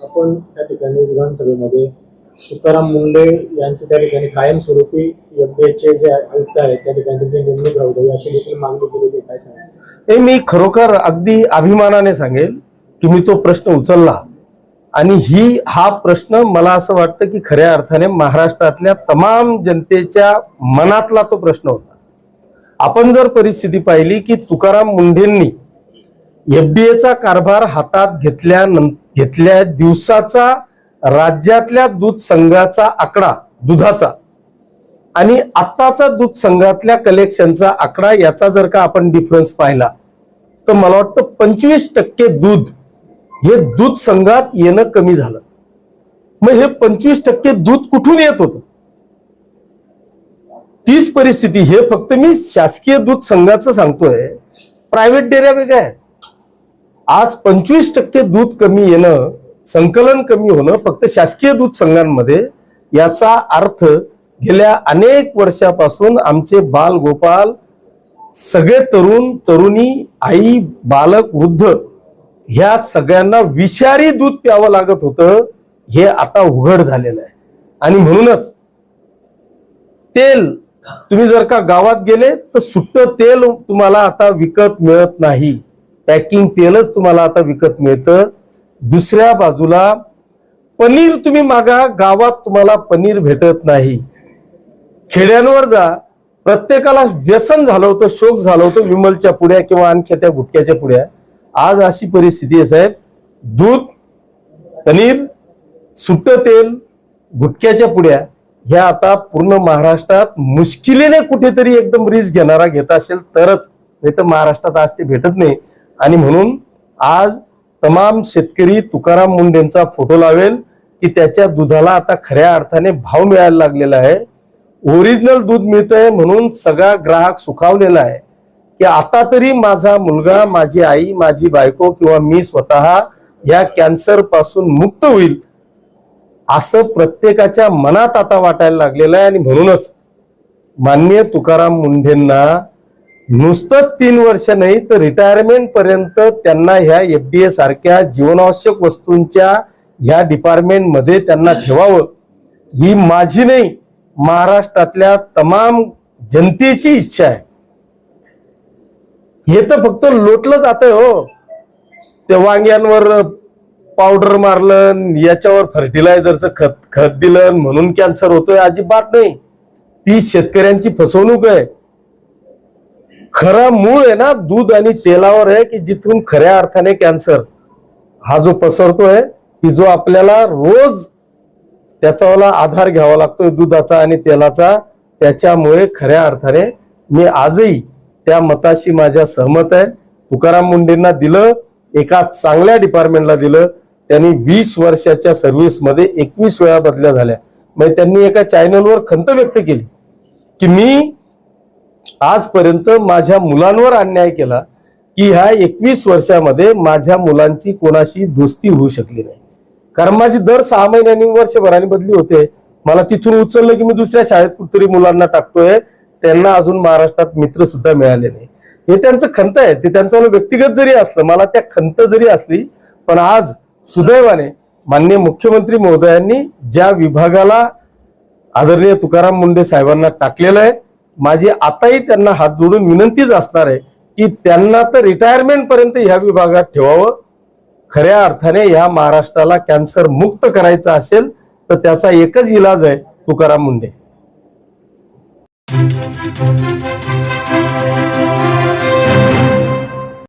आपण त्या ठिकाणी विधानसभेमध्ये तुकाराम मुंढे यांच्या त्या ठिकाणी कायमस्वरूपी एफडीएचे जे आयुक्त आहेत त्या ठिकाणी त्यांची नेमणूक राहू द्यावी अशी देखील मागणी केलेली आहे. काय सांगा? हे मी खरोखर अगदी अभिमानाने सांगेल, तुम्ही तो प्रश्न उचलला आणि हा प्रश्न मला असं वाटतं की खऱ्या अर्थाने महाराष्ट्रातल्या तमाम जनतेच्या मनातला तो प्रश्न होता. आपण जर परिस्थिती पाहिली की तुकाराम मुंढेंनी एफडीएचा कारभार हातात घेतल्या दिवसाचा राज्यातल्या दूध संघाचा आकडा दुधाचा आणि आत्ताचा दूध संघातल्या कलेक्शनचा आकडा याचा जर का आपण डिफरन्स पाहिला तर मला वाटतं 25% दूध हे दूध संघात येणं कमी झालं. मग हे 25% दूध कुठून येत होतं? तीच परिस्थिती, हे फक्त मी शासकीय दूध संघाचं सांगतोय, प्रायव्हेट डेअऱ्या वेगळ्या आहेत. आज 25% दूध कमी येणं, संकलन कमी होणं फक्त शासकीय दूध संघांमध्ये, याचा अर्थ गेल्या अनेक वर्षापासून आमचे बाल गोपाल सगळे तरुण तरुणी, आई बालक वृद्ध ह्या सगळ्यांना विषारी दूध प्यावं लागत होतं, हे आता उघड झालेलं आहे. आणि म्हणूनच तेल तुम्ही जर का गावात गेले तर सुट्ट तेल तुम्हाला आता विकत मिळत नाही, पॅकिंग तेलच तुम्हाला आता विकत मिळतं. दुसऱ्या बाजूला पनीर तुम्ही मागा, गावात तुम्हाला पनीर भेटत नाही. खेड्यांवर जा, प्रत्येकाला व्यसन झालं होतं, शोक झालं होतं विमलच्या पुड्या किंवा आणखी त्या गुटख्याच्या पुड्या. आज अशी परिस्थिती आहे साहेब, दूध, पनीर, सुट्ट तेल, गुटख्याच्या पुड्या ह्या आता पूर्ण महाराष्ट्रात मुश्किलीने कुठेतरी एकदम रिस्क घेणारा घेत असेल तरच, नाही तर महाराष्ट्रात आज ते भेटत नाही. आणि म्हणून आज तमाम शेतकरी तुकाराम मुंढेंचा फोटो लावेल की त्याच्या दुधाला आता खऱ्या अर्थाने भाव मिळायला लागलेला आहे. ओरिजिनल दूध मिळतंय म्हणून सगळा ग्राहक सुखावलेला आहे की आता तरी माझा मुलगा, माझी आई, माझी बायको किंवा मी स्वतः या कॅन्सर पासून मुक्त होईल असं प्रत्येकाच्या मनात आता वाटायला लागलेलं आहे. आणि म्हणूनच माननीय तुकाराम मुंढेंना नुसतंच 3 वर्ष नाही तर रिटायरमेंट पर्यंत त्यांना ह्या एफडीए सारख्या जीवनावश्यक वस्तूंच्या ह्या डिपार्टमेंट मध्ये त्यांना ठेवावं, ही माझी नाही, महाराष्ट्रातल्या तमाम जनतेची इच्छा आहे. हे तर फक्त लोटलं जातंय हो, ते वांग्यांवर पावडर मारलं, याच्यावर फर्टिलायझरचं खत दिलं म्हणून कॅन्सर होतोय, अजिबात नाही. ती शेतकऱ्यांची फसवणूक आहे. खरं मूळ आहे ना दूध आणि तेलावर आहे की जिथून खऱ्या अर्थाने कॅन्सर हा जो पसरतोय, की जो आपल्याला रोज त्याचा आधार घ्यावा लागतोय दुधाचा आणि तेलाचा, त्याच्यामुळे खऱ्या अर्थाने मी आजही त्या मताशी माझ्या सहमत आहे. तुकाराम मुंढेंना दिलं, एका चांगल्या डिपार्टमेंटला दिलं, त्यांनी 20 वर्षाच्या सर्व्हिस मध्ये 21 वेळा बदल्या झाल्या. मग त्यांनी एका चॅनलवर खंत व्यक्त केली की मी आजपर्यंत माझ्या मुलांवर अन्याय केला की ह्या 21 वर्षामध्ये माझ्या मुलांची कोणाशी दोस्ती होऊ शकली नाही, कारण माझी दर 6 महिन्यांनी वर्षभराने बदली होते. मला तिथून उचललं की मी दुसऱ्या शाळेत कुठतरी मुलांना टाकतोय, त्यांना अजून महाराष्ट्रात मित्र सुद्धा मिळाले नाही. हे त्यांचं खंत आहे, ते त्यांचं व्यक्तिगत जरी असलं, मला त्या खंत जरी असली, पण आज सुदैवाने माननीय मुख्यमंत्री महोदयांनी ज्या विभागाला आदरणीय तुकाराम मुंढे साहेबांना टाकलेलं आहे, माझी आताही त्यांना हात जोडून विनंतीच असणार आहे की त्यांना तर रिटायरमेंट पर्यंत ह्या विभागात ठेवावं. खऱ्या अर्थाने ह्या महाराष्ट्राला कॅन्सर मुक्त करायचा असेल तर त्याचा एकच इलाज आहे तुकाराम मुंढे.